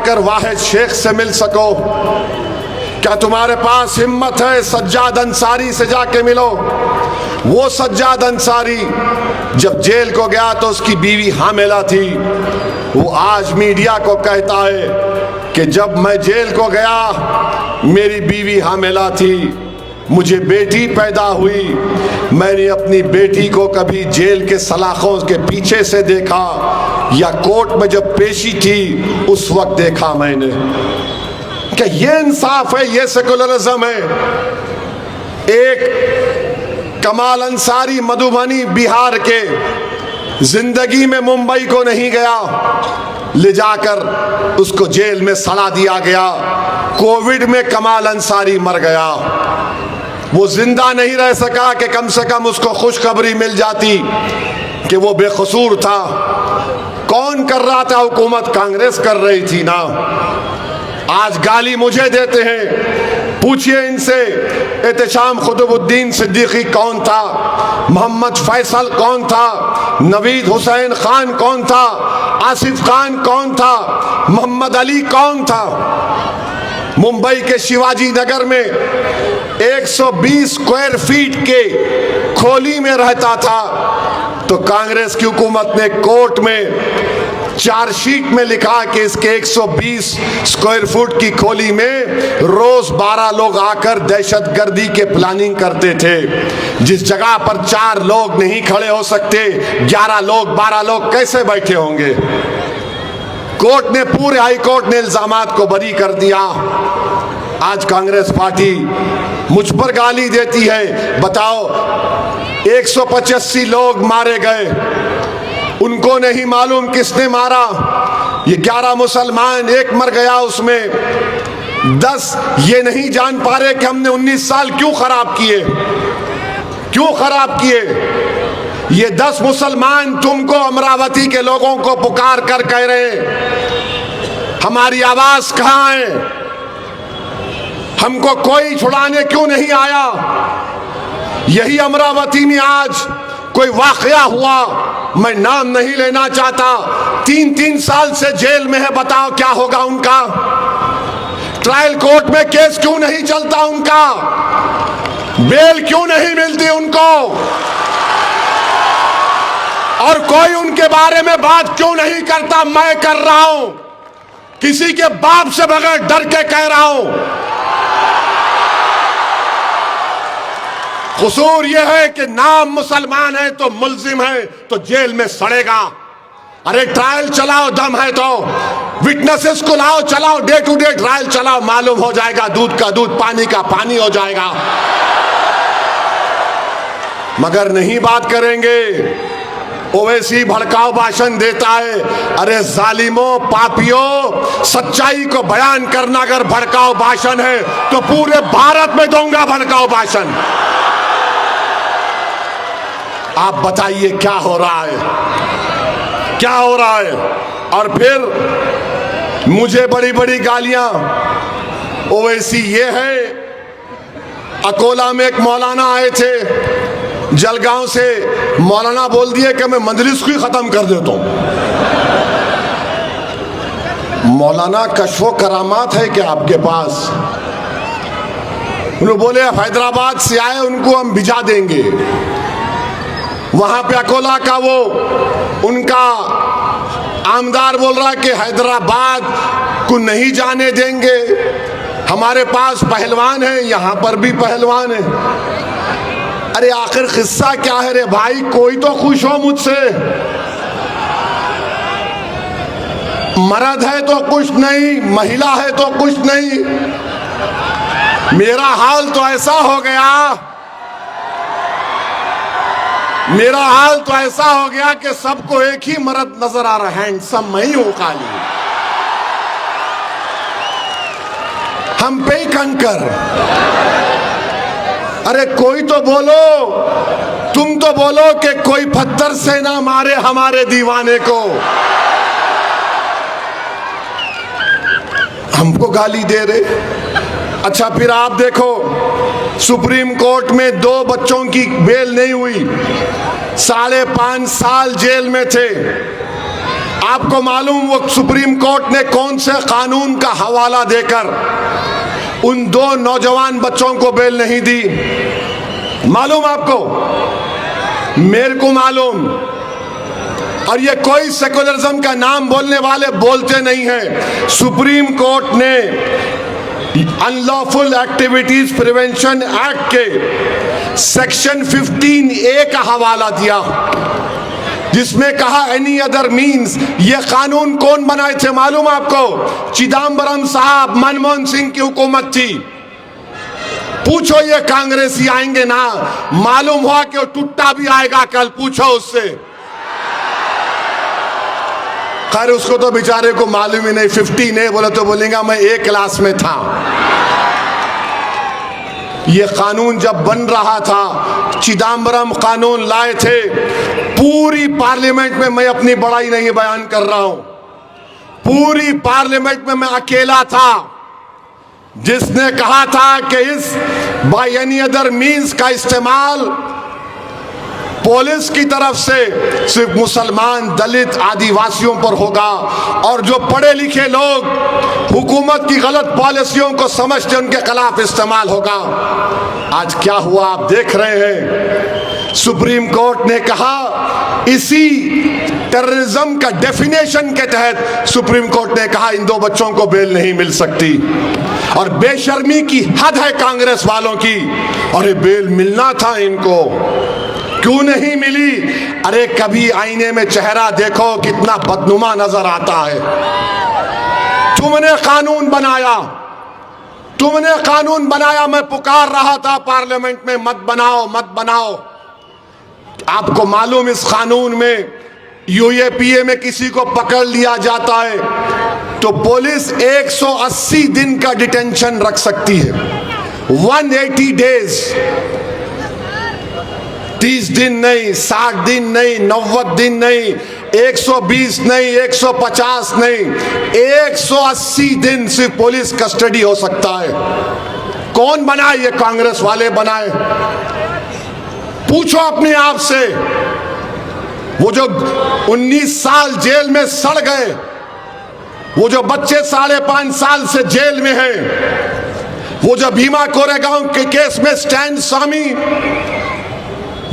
जाकर वाहिद शेख से मिल सको? क्या तुम्हारे पास हिम्मत है सज्जाद अंसारी से जाके मिलो? वो सज्जाद अंसारी जब जेल को गया तो उसकी बीवी हामिला थी। वो आज मीडिया को कहता है कि जब मैं जेल को गया मेरी बीवी हामिला थी, मुझे बेटी पैदा हुई, मैंने अपनी बेटी को कभी जेल के सलाखों के पीछे से देखा या कोर्ट में जब पेशी थी उस वक्त देखा मैंने। क्या ये इंसाफ है? ये सेकुलरिज्म है? एक कमाल अंसारी मधुबनी बिहार के जिंदगी में मुंबई को नहीं गया, ले जाकर उसको जेल में सड़ा दिया गया। कोविड में कमाल अंसारी मर गया, वो जिंदा नहीं रह सका कि कम से कम उसको खुशखबरी मिल जाती कि वो बेकसूर था। कौन कर रहा था? हुकूमत कांग्रेस कर रही थी ना। आज गाली मुझे देते हैं, पूछिए इनसे एहतशाम खुतबुद्दीन सिद्दीकी कौन था, मोहम्मद फैसल कौन था, नवीद हुसैन खान कौन था, आसिफ खान कौन था, मोहम्मद अली कौन था। मुंबई के शिवाजी नगर में 120 स्क्वायर फीट के खोली में रहता था, तो कांग्रेस की हुकूमत ने कोर्ट में चार्जशीट में लिखा कि इसके 120 स्क्वायर फुट की खोली में रोज 12 लोग आकर दहशतगर्दी के प्लानिंग करते थे। जिस जगह पर 4 लोग नहीं खड़े हो सकते, 11 लोग 12 लोग कैसे बैठे होंगे? कोर्ट ने, पूरे हाई कोर्ट ने इल्जामात को बरी कर दिया। आज कांग्रेस पार्टी मुझ पर गाली देती है। बताओ, 185 लोग मारे गए, उनको नहीं मालूम किसने मारा। ये 11 मुसलमान, एक मर गया उसमें, 10 ये नहीं जान पा रहे कि हमने 19 साल क्यों खराब किए, क्यों खराब किए। ये 10 मुसलमान तुमको, अमरावती के लोगों को पुकार कर कह रहे हमारी आवाज कहां है, हमको कोई छुड़ाने क्यों नहीं आया। यही अमरावती में आज कोई वाकया हुआ, मैं नाम नहीं लेना चाहता, 3-3 साल से जेल में है। बताओ क्या होगा उनका? ट्रायल कोर्ट में केस क्यों नहीं चलता उनका? बेल क्यों नहीं मिलती उनको? और कोई उनके बारे में बात क्यों नहीं करता? मैं कर रहा हूं, किसी के बाप से बगैर डर के कह रहा हूं। कसूर यह है कि नाम मुसलमान है तो मुल्जिम है तो जेल में सड़ेगा। अरे ट्रायल चलाओ, दम है तो विटनेसेस को लाओ, चलाओ, डे टू डे ट्रायल चलाओ, मालूम हो जाएगा, दूध का दूध, पानी का पानी हो जाएगा। मगर नहीं बात करेंगे। ओवैसी भड़काऊ भाषण देता है। अरे जालिमों, पापियों, सच्चाई को बयान करना अगर भड़काऊ भाषण है तो पूरे भारत में दूंगा भड़काऊ भाषण। आप बताइए क्या हो रहा है, क्या हो रहा है? और फिर मुझे बड़ी बड़ी गालियां। ओवैसी ये है, अकोला में एक मौलाना आए थे जलगांव से, मौलाना बोल दिए कि मैं मजलिस को ही खत्म कर देता हूं। मौलाना कश्फो करामात है क्या आपके पास? उन्होंने बोले हैदराबाद से आए, उनको हम भिजा देंगे। वहां पे अकोला का वो उनका आमदार बोल रहा है कि हैदराबाद को नहीं जाने देंगे, हमारे पास पहलवान है, यहां पर भी पहलवान है। अरे आखिर किस्सा क्या है रे भाई? कोई तो खुश हो मुझसे। मर्द है तो कुछ नहीं, महिला है तो कुछ नहीं। मेरा हाल तो ऐसा हो गया, मेरा हाल तो ऐसा हो गया कि सबको एक ही मर्द नजर आ रहा है, हैंडसम मैं ही हूं खाली। हम पे कंकर। अरे कोई तो बोलो, तुम तो बोलो कि कोई पत्थर से ना मारे हमारे दीवाने को। हमको गाली दे रहे। अच्छा फिर आप देखो, सुप्रीम कोर्ट में 2 बच्चों की बेल नहीं हुई, 5.5 साल जेल में थे। आपको मालूम वो सुप्रीम कोर्ट ने कौन से कानून का हवाला देकर उन 2 नौजवान बच्चों को बेल नहीं दी? मालूम आपको? मेरे को मालूम। और ये कोई सेकुलरिज्म का नाम बोलने वाले बोलते नहीं हैं। सुप्रीम कोर्ट ने अनलॉफुल एक्टिविटीज प्रिवेंशन एक्ट के सेक्शन 15A का हवाला दिया, जिसमें कहा एनी अदर मीन्स। ये कानून कौन बनाए थे मालूम आपको? चिदम्बरम साहब, मनमोहन सिंह की हुकूमत थी। पूछो ये कांग्रेसी आएंगे ना, मालूम हुआ कि वो टुट्टा भी आएगा कल, पूछो उससे। खैर उसको तो बेचारे को मालूम ही नहीं। 15A बोले तो बोलेगा मैं 1 क्लास में था। ये कानून जब बन रहा था, चिदम्बरम कानून लाए थे, पूरी पार्लियामेंट में, मैं अपनी बड़ाई नहीं बयान कर रहा हूं, पूरी पार्लियामेंट में मैं अकेला था जिसने कहा था कि इस बाय एनी अदर मीन्स का इस्तेमाल पुलिस की तरफ से सिर्फ मुसलमान, दलित, आदिवासियों पर होगा, और जो पढ़े लिखे लोग हुकूमत की गलत पॉलिसियों को समझते उनके खिलाफ इस्तेमाल होगा। आज क्या हुआ आप देख रहे हैं। सुप्रीम कोर्ट ने कहा, इसी टेररिज्म का डेफिनेशन के तहत सुप्रीम कोर्ट ने कहा इन 2 बच्चों को बेल नहीं मिल सकती। और बेशर्मी की हद है कांग्रेस वालों की। और ये बेल मिलना था इनको, क्यों नहीं मिली? अरे कभी आईने में चेहरा देखो, कितना बदनुमा नजर आता है। तुमने कानून बनाया, तुमने कानून बनाया। मैं पुकार रहा था पार्लियामेंट में, मत बनाओ, मत बनाओ। आपको मालूम इस कानून में UAPA में किसी को पकड़ लिया जाता है तो पुलिस 180 दिन का डिटेंशन रख सकती है। 180 डेज, 30 दिन नहीं, 60 दिन नहीं, 90 दिन नहीं, 120 नहीं, 150 नहीं, 180 दिन सिर्फ पुलिस कस्टडी हो सकता है। कौन बनाए? ये कांग्रेस वाले बनाए। पूछो अपने आप से, वो जो 19 साल जेल में सड़ गए, वो जो बच्चे 5.5 साल से जेल में हैं, वो जो भीमा कोरेगांव के केस में स्टैन स्वामी,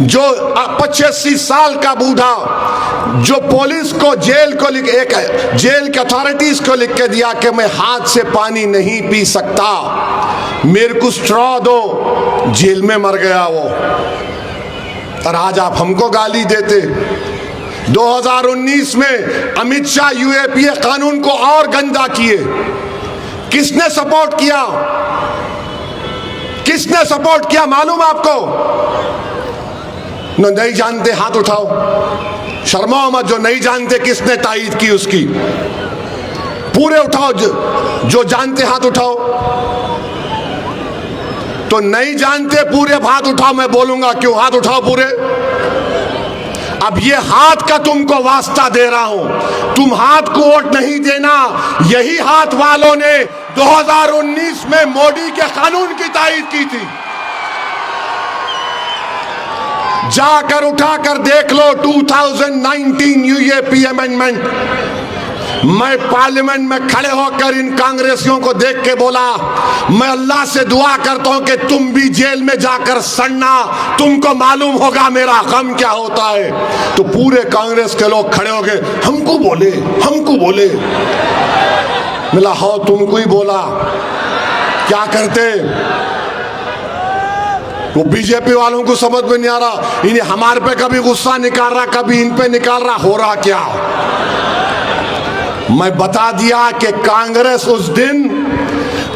जो 85 साल का बूढ़ा, जो पुलिस को जेल के अथॉरिटीज को लिख के दिया कि मैं हाथ से पानी नहीं पी सकता, मेरे को स्ट्रॉ दो, जेल में मर गया वो। और आज आप हमको गाली देते। 2019 में अमित शाह UAPA कानून को और गंदा किए। किसने सपोर्ट किया? किसने सपोर्ट किया मालूम आपको? नहीं जानते हाथ उठाओ, शर्माओ मत। जो नहीं जानते किसने तायीद की उसकी, पूरे उठाओ। जो जानते हाथ उठाओ। तो नहीं जानते पूरे हाथ उठाओ, मैं बोलूंगा क्यों। हाथ उठाओ पूरे। अब ये हाथ का तुमको वास्ता दे रहा हूं, तुम हाथ को वोट नहीं देना। यही हाथ वालों ने 2019 में मोदी के कानून की तायीद की थी। जाकर उठाकर देख लो 2019 UAPA अमेंडमेंट। मैं पार्लियामेंट में खड़े होकर इन कांग्रेसियों को देख के बोला, मैं अल्लाह से दुआ करता हूं कि तुम भी जेल में जाकर सड़ना, तुमको मालूम होगा मेरा गम क्या होता है। तो पूरे कांग्रेस के लोग खड़े हो गए, हमको बोले, हमको बोले। मिला हो तुमको ही बोला, क्या करते? वो बीजेपी वालों को समझ में नहीं आ रहा, इन्हें हमारे पे कभी गुस्सा निकाल रहा, कभी इन पे निकाल रहा, हो रहा क्या? मैं बता दिया कि कांग्रेस उस दिन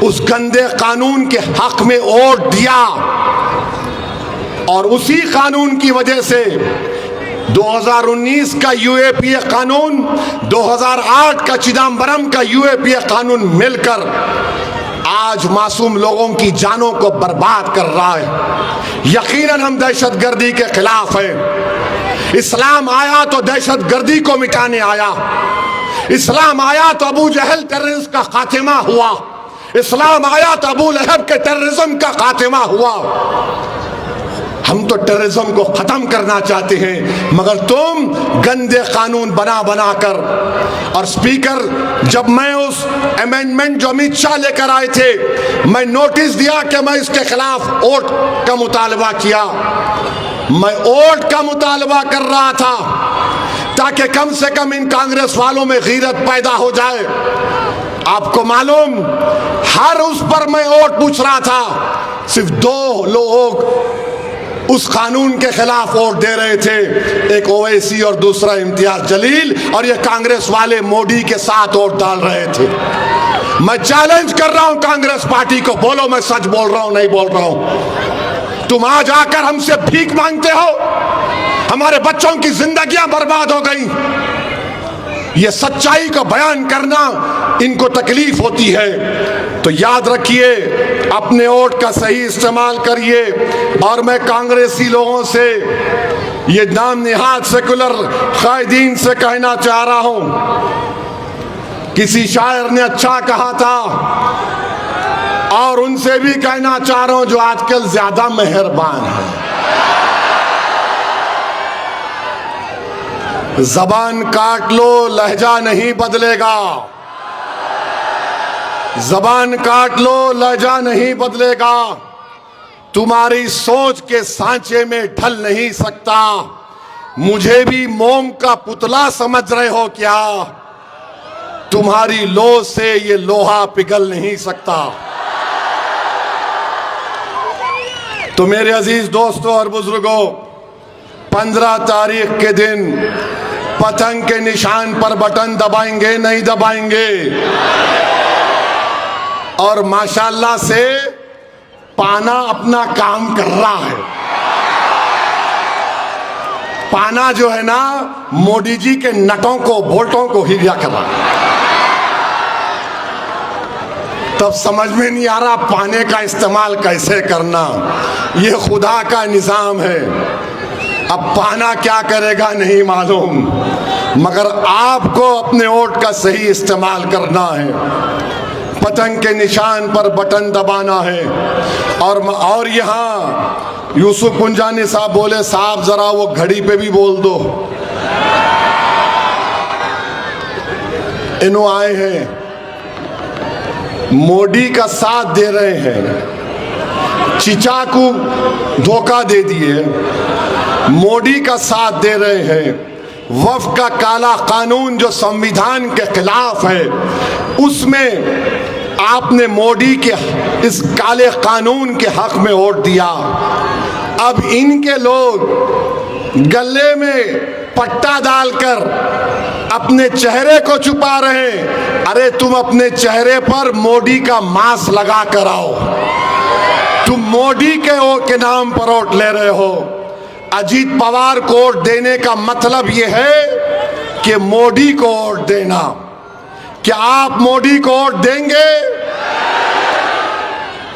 उस गंदे कानून के हक में वोट दिया, और उसी कानून की वजह से 2019 का UAPA कानून, 2008 का चिदम्बरम का UAPA कानून मिलकर आज मासूम लोगों की जानों को बर्बाद कर रहा है। यकीनन हम दहशतगर्दी के खिलाफ हैं। इस्लाम आया तो दहशतगर्दी को मिटाने आया। इस्लाम आया तो अबू जहल टेररिस्ट का खात्मा हुआ। इस्लाम आया तो अबू लहब के टेररिज्म का खात्मा हुआ। हम तो टेररिज्म को खत्म करना चाहते हैं, मगर तुम गंदे कानून बना बना कर। और स्पीकर, जब मैं उस अमेंडमेंट जो अमित शाह लेकर आए थे, मैं नोटिस दिया कि मैं इसके खिलाफ वोट का मुतालबा किया। मैं वोट का मुतालबा कर रहा था ताकि कम से कम इन कांग्रेस वालों में गीरत पैदा हो जाए। आपको मालूम, हर उस पर मैं वोट पूछ रहा था, सिर्फ 2 लोग उस कानून के खिलाफ वोट दे रहे थे, एक ओवैसी और दूसरा इम्तियाज जलील, और ये कांग्रेस वाले मोदी के साथ वोट डाल रहे थे। मैं चैलेंज कर रहा हूं कांग्रेस पार्टी को, बोलो मैं सच बोल रहा हूं नहीं बोल रहा हूं। तुम आज आकर हमसे भीख मांगते हो, हमारे बच्चों की जिंदगियां बर्बाद हो गई। ये सच्चाई को बयान करना इनको तकलीफ होती है। तो याद रखिए, अपने वोट का सही इस्तेमाल करिए। और मैं कांग्रेसी लोगों से, ये नाम निहाद सेकुलर कायदीन से कहना चाह रहा हूं, किसी शायर ने अच्छा कहा था, और उनसे भी कहना चाह रहा हूं जो आजकल ज्यादा मेहरबान है, जबान काट लो लहजा नहीं बदलेगा। जबान काट लो लहजा नहीं बदलेगा। तुम्हारी सोच के सांचे में ढल नहीं सकता। मुझे भी मोम का पुतला समझ रहे हो क्या? तुम्हारी लो से ये लोहा पिघल नहीं सकता। तो मेरे अजीज दोस्तों और बुजुर्गों, 15 तारीख के दिन पतंग के निशान पर बटन दबाएंगे नहीं दबाएंगे? और माशाल्लाह से पाना अपना काम कर रहा है। पाना जो है ना, मोदी जी के नटों को, बोल्टों को हिला कर रहा है। तब समझ में नहीं आ रहा पाने का इस्तेमाल कैसे करना। ये खुदा का निजाम है। अब पाना क्या करेगा नहीं मालूम, मगर आपको अपने वोट का सही इस्तेमाल करना है। पतंग के निशान पर बटन दबाना है। और यहाँ यूसुफ कुंजानी साहब बोले, साहब जरा वो घड़ी पे भी बोल दो। इन्हों आए हैं, मोदी का साथ दे रहे हैं, चिचा को धोखा दे दिए, मोदी का साथ दे रहे हैं। वक्फ का काला कानून जो संविधान के खिलाफ है, उसमें आपने मोदी के इस काले कानून के हक में वोट दिया। अब इनके लोग गले में पट्टा डालकर अपने चेहरे को छुपा रहे हैं। अरे तुम अपने चेहरे पर मोदी का मास्क लगा कर आओ। तुम मोदी के नाम पर वोट ले रहे हो। अजीत पवार को वोट देने का मतलब यह है कि मोदी को वोट देना। क्या आप मोदी को वोट देंगे?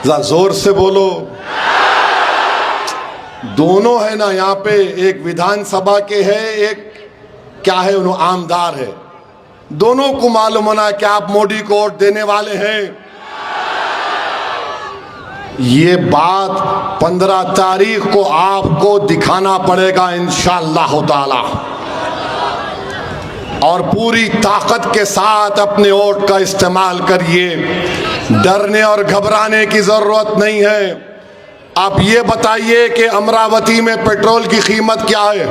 जरा जोर से बोलो। दोनों है ना यहाँ पे, एक विधानसभा के है, एक क्या है, उन्होंने आमदार है। दोनों को मालूम होना कि आप मोदी को वोट देने वाले हैं। ये बात 15 तारीख को आपको दिखाना पड़ेगा इंशाअल्लाह ताला। और पूरी ताकत के साथ अपने वोट का इस्तेमाल करिए। डरने और घबराने की जरूरत नहीं है। आप ये बताइए कि अमरावती में पेट्रोल की कीमत क्या है?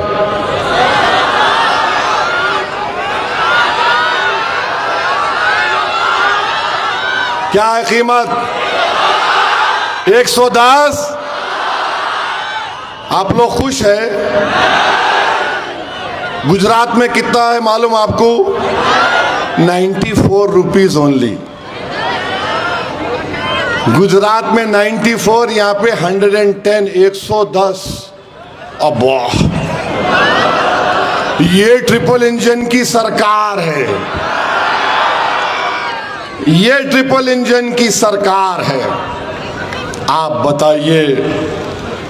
क्या है कीमत? 110। आप लोग खुश हैं? गुजरात में कितना है मालूम आपको? 94 रुपीज ओनली। गुजरात में 94, यहाँ पे 110, 110। अब ये ट्रिपल इंजन की सरकार है। ये ट्रिपल इंजन की सरकार है। आप बताइए,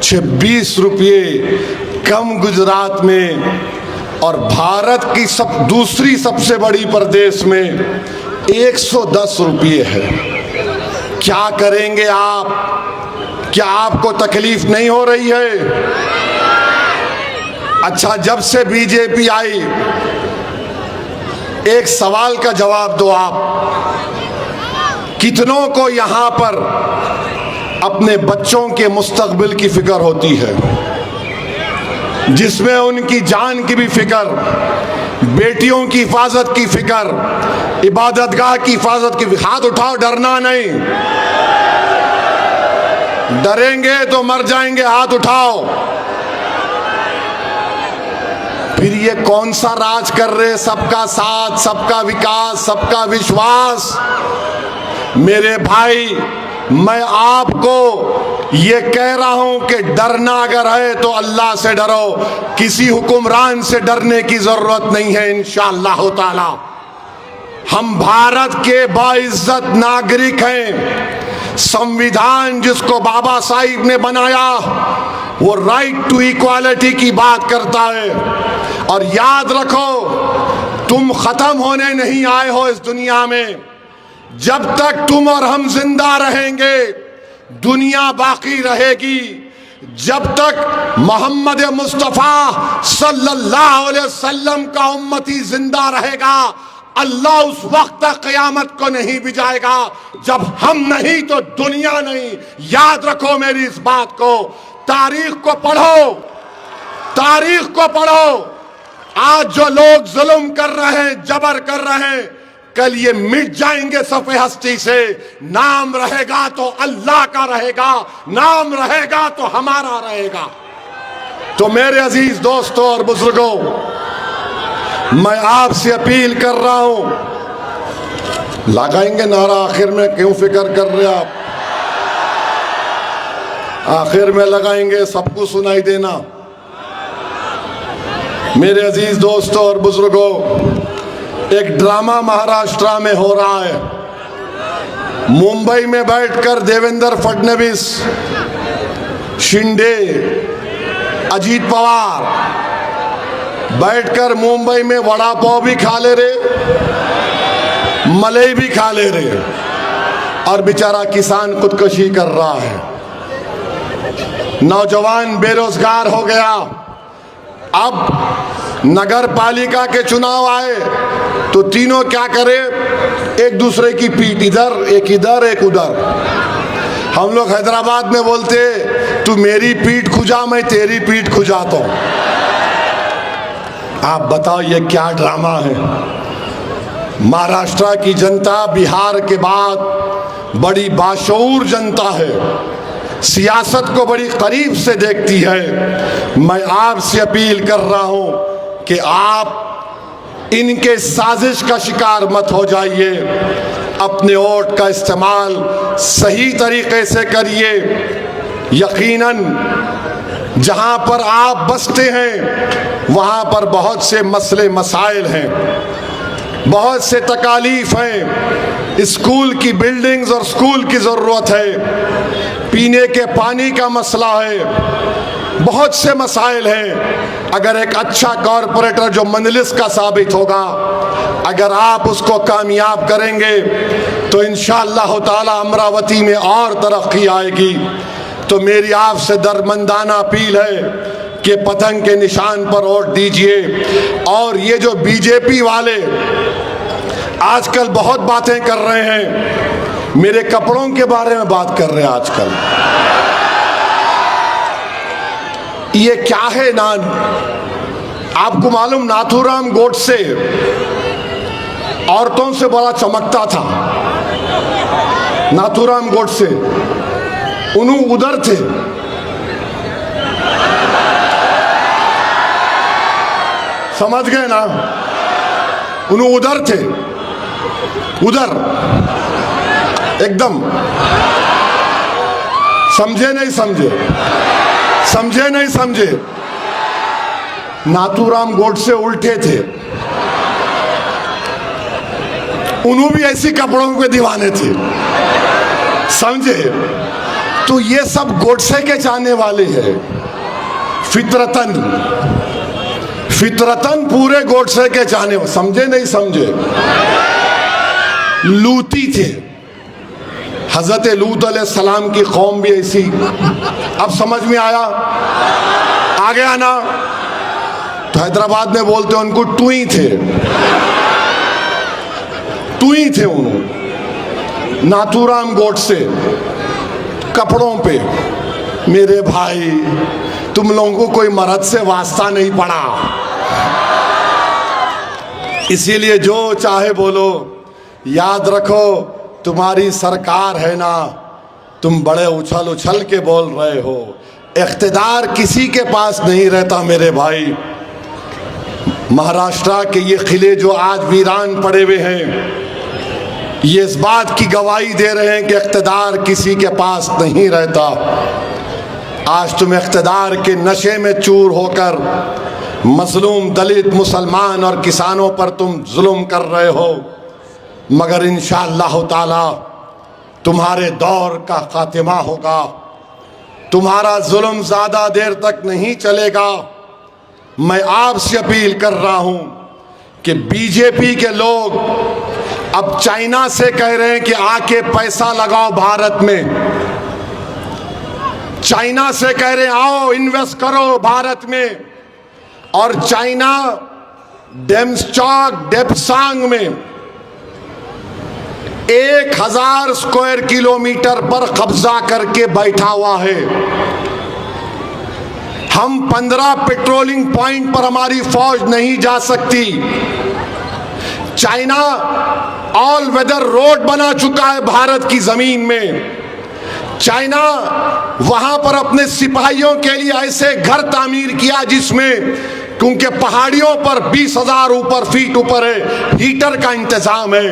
26 रुपये कम गुजरात में, और भारत की दूसरी सबसे बड़ी प्रदेश में 110 रुपये है। क्या करेंगे आप? क्या आपको तकलीफ नहीं हो रही है? अच्छा, जब से बीजेपी आई, एक सवाल का जवाब दो आप। कितनों को यहां पर अपने बच्चों के मुस्तकबिल की फिक्र होती है, जिसमें उनकी जान की भी फिक्र, बेटियों की हिफाजत की फिक्र, इबादतगाह की हिफाजत की? हाथ उठाओ, डरना नहीं। डरेंगे तो मर जाएंगे। हाथ उठाओ। फिर ये कौन सा राज कर रहे? सबका साथ, सबका विकास, सबका विश्वास। मेरे भाई, मैं आपको ये कह रहा हूं कि डरना अगर है तो अल्लाह से डरो, किसी हुक्मरान से डरने की जरूरत नहीं है। इंशाअल्लाह ताला हम भारत के बाइज्जत नागरिक हैं। संविधान जिसको बाबा साहिब ने बनाया वो राइट टू इक्वालिटी की बात करता है। और याद रखो, तुम खत्म होने नहीं आए हो इस दुनिया में। जब तक तुम और हम जिंदा रहेंगे, दुनिया बाकी रहेगी। जब तक मोहम्मद मुस्तफ़ा सल्लल्लाहु अलैहि वसल्लम का उम्मती जिंदा रहेगा, अल्लाह उस वक्त तक क़यामत को नहीं भिजाएगा जब हम नहीं तो दुनिया नहीं। याद रखो मेरी इस बात को। तारीख को पढ़ो, तारीख को पढ़ो। आज जो लोग जुल्म कर रहे हैं, जबर कर रहे हैं, कल ये मिट जाएंगे सफ़े हस्ती से। नाम रहेगा तो अल्लाह का रहेगा, नाम रहेगा तो हमारा रहेगा। तो मेरे अजीज दोस्तों और बुजुर्गों, मैं आपसे अपील कर रहा हूं, लगाएंगे नारा आखिर में, क्यों फिक्र कर रहे आप? आखिर में लगाएंगे, सबको सुनाई देना। मेरे अजीज दोस्तों और बुजुर्गों, एक ड्रामा महाराष्ट्र में हो रहा है। मुंबई में बैठकर देवेंद्र फडणवीस, शिंदे, अजीत पवार बैठकर मुंबई में वड़ा पाव भी खा ले रहे, मलाई भी खा ले रहे, और बेचारा किसान खुदकुशी कर रहा है। नौजवान बेरोजगार हो गया। अब नगर पालिका के चुनाव आए तो तीनों क्या करे? एक दूसरे की पीठ, इधर एक इधर एक उधर। हम लोग हैदराबाद में बोलते, तू मेरी पीठ खुजा, मैं तेरी पीठ खुजाता हूं। आप बताओ ये क्या ड्रामा है? महाराष्ट्र की जनता बिहार के बाद बड़ी बाशऊर जनता है, सियासत को बड़ी करीब से देखती है। मैं आपसे अपील कर रहा हूं कि आप इनके साजिश का शिकार मत हो जाइए। अपने वोट का इस्तेमाल सही तरीके से करिए। यकीनन जहां पर आप बसते हैं वहां पर बहुत से मसले मसाइल हैं, बहुत से तकालीफ हैं। स्कूल की बिल्डिंग्स और स्कूल की ज़रूरत है, पीने के पानी का मसला है, बहुत से मसाइल हैं। अगर एक अच्छा कॉरपोरेटर जो मंजलिस का साबित होगा, अगर आप उसको कामयाब करेंगे तो इंशाअल्लाह ताला अमरावती में और तरक्की आएगी। तो मेरी आपसे दरमंदाना अपील है कि पतंग के निशान पर वोट दीजिए। और ये जो बीजेपी वाले आजकल बहुत बातें कर रहे हैं, मेरे कपड़ों के बारे में बात कर रहे हैं आजकल, ये क्या है ना? आपको मालूम, नाथूराम गोडसे औरतों से बड़ा चमकता था। नाथूराम गोडसे उन्हों उधर थे, समझ गए ना? उन्हों उधर थे, उधर एकदम। समझे नहीं समझे? समझे नहीं समझे? नाथूराम गोडसे उल्टे थे, उन्हों भी ऐसी कपड़ों के दीवाने थे, समझे? तो ये सब गोडसे के चाहने वाले हैं। फितरतन फितरतन पूरे गोडसे के चाहने, समझे नहीं समझे? लूटी थे, हज़रत लूत अलैहिस्सलाम की कौम भी ऐसी। अब समझ में आया, आ गया ना? तो हैदराबाद में बोलते हैं उनको टुई थे, टुई थे उन्होंने। नाथूराम गोडसे कपड़ों पे, मेरे भाई तुम लोगों को कोई मर्द से वास्ता नहीं पड़ा, इसीलिए जो चाहे बोलो। याद रखो तुम्हारी सरकार है ना, तुम बड़े उछल उछल के बोल रहे हो, इख्तिदार किसी के पास नहीं रहता मेरे भाई। महाराष्ट्र के ये किले जो आज वीरान पड़े हुए हैं, ये इस बात की गवाही दे रहे हैं कि इख्तिदार किसी के पास नहीं रहता। आज तुम इख्तिदार के नशे में चूर होकर मजलूम दलित, मुसलमान और किसानों पर तुम जुल्म कर रहे हो, मगर इंशाअल्लाह ताला तुम्हारे दौर का खातिमा होगा। तुम्हारा जुल्म ज़्यादा देर तक नहीं चलेगा। मैं आपसे अपील कर रहा हूं कि बीजेपी के लोग अब चाइना से कह रहे हैं कि आके पैसा लगाओ भारत में। चाइना से कह रहे हैं आओ इन्वेस्ट करो भारत में, और चाइना डेमस्टॉक डेपसांग में 1000 स्क्वायर किलोमीटर पर कब्जा करके बैठा हुआ है। हम 15 पेट्रोलिंग पॉइंट पर हमारी फौज नहीं जा सकती। चाइना ऑल वेदर रोड बना चुका है भारत की जमीन में। चाइना वहां पर अपने सिपाहियों के लिए ऐसे घर तामीर किया जिसमें, क्योंकि पहाड़ियों पर 20,000 फीट ऊपर है, हीटर का इंतजाम है।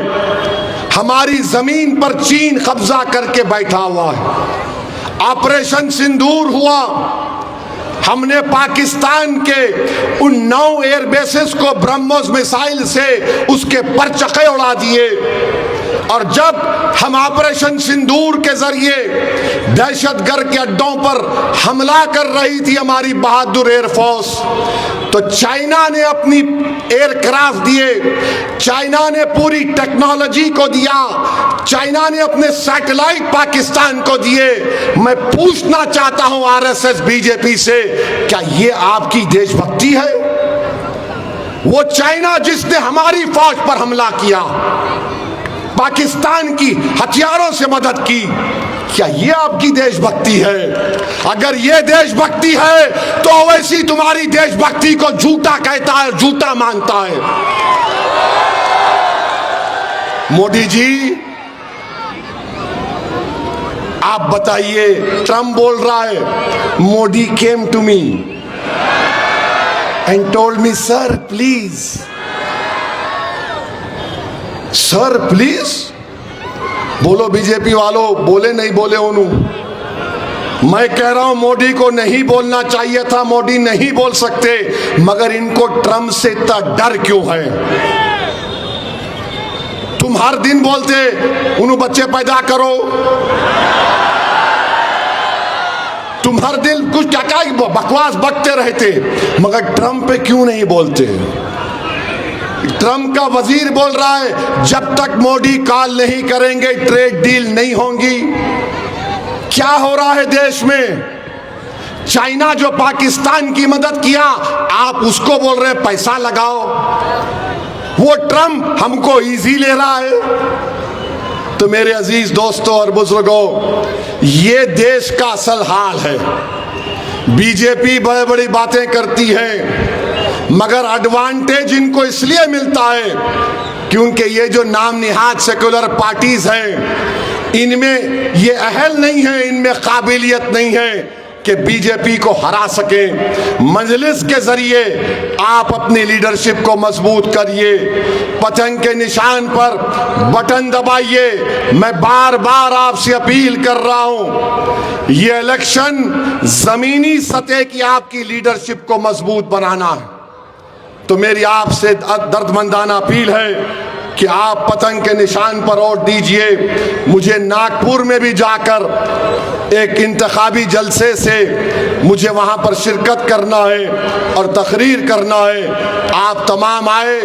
हमारी जमीन पर चीन कब्जा करके बैठा हुआ है। ऑपरेशन सिंदूर हुआ, हमने पाकिस्तान के उन 9 एयरबेसेस को ब्रह्मोस मिसाइल से उसके परचखे उड़ा दिए। और जब हम ऑपरेशन सिंदूर के जरिए दहशतगर्द के अड्डों पर हमला कर रही थी हमारी बहादुर एयरफोर्स, तो चाइना ने अपनी एयरक्राफ्ट दिए, चाइना ने पूरी टेक्नोलॉजी को दिया, चाइना ने अपने सैटेलाइट पाकिस्तान को दिए। मैं पूछना चाहता हूं आरएसएस बीजेपी से, क्या ये आपकी देशभक्ति है? वो चाइना जिसने हमारी फौज पर हमला किया, पाकिस्तान की हथियारों से मदद की, क्या ये आपकी देशभक्ति है? अगर ये देशभक्ति है तो वैसी तुम्हारी देशभक्ति को झूठा कहता है, झूठा मानता है। मोदी जी आप बताइए, ट्रम्प बोल रहा है Modi came to me and told me sir please, sir please. बोलो बीजेपी वालों, बोले नहीं बोले उन्हों? मैं कह रहा हूं मोदी को नहीं बोलना चाहिए था, मोदी नहीं बोल सकते, मगर इनको ट्रम्प से इतना डर क्यों है? तुम हर दिन बोलते उन्हों बच्चे पैदा करो, तुम हर दिन कुछ क्या बकवास बकते रहते, मगर ट्रम्प पे क्यों नहीं बोलते? ट्रम्प का वजीर बोल रहा है जब तक मोदी कॉल नहीं करेंगे ट्रेड डील नहीं होंगी। क्या हो रहा है देश में? चाइना जो पाकिस्तान की मदद किया, आप उसको बोल रहे हैं पैसा लगाओ। वो ट्रम्प हमको इजी ले रहा है। तो मेरे अजीज दोस्तों और बुजुर्गों, ये देश का असल हाल है। बीजेपी बड़ी बड़ी बातें करती है, मगर एडवांटेज इनको इसलिए मिलता है क्योंकि ये जो नाम निहाद सेकुलर पार्टीज हैं, इनमें ये अहल नहीं है, इनमें काबिलियत नहीं है कि बीजेपी को हरा सके। मजलिस के जरिए आप अपनी लीडरशिप को मजबूत करिए, पतंग के निशान पर बटन दबाइए। मैं बार बार आपसे अपील कर रहा हूं, ये इलेक्शन जमीनी सतह की आपकी लीडरशिप को मजबूत बनाना है। तो मेरी आपसे दर्दमंदाना अपील है कि आप पतंग के निशान पर वोट दीजिए। मुझे नागपुर में भी जाकर एक इंतखाबी जलसे से मुझे वहां पर शिरकत करना है और तकरीर करना है। आप तमाम आए,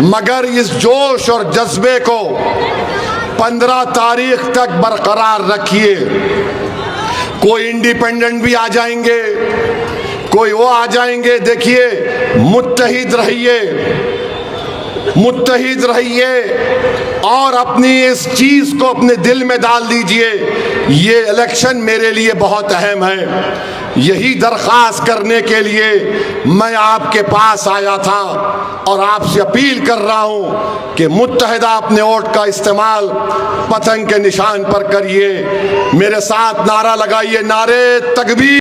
मगर इस जोश और जज्बे को 15 तारीख तक बरकरार रखिए। कोई इंडिपेंडेंट भी आ जाएंगे, कोई वो आ जाएंगे, देखिए मुत्तहिद रहिए, मुत्तहिद रहिए और अपनी इस चीज को अपने दिल में डाल दीजिए, ये इलेक्शन मेरे लिए बहुत अहम है। यही दरख्वास्त करने के लिए मैं आपके पास आया था और आपसे अपील कर रहा हूं कि मुत्तहिदा अपने वोट का इस्तेमाल पतंग के निशान पर करिए। मेरे साथ नारा लगाइए, नारे तकबीर।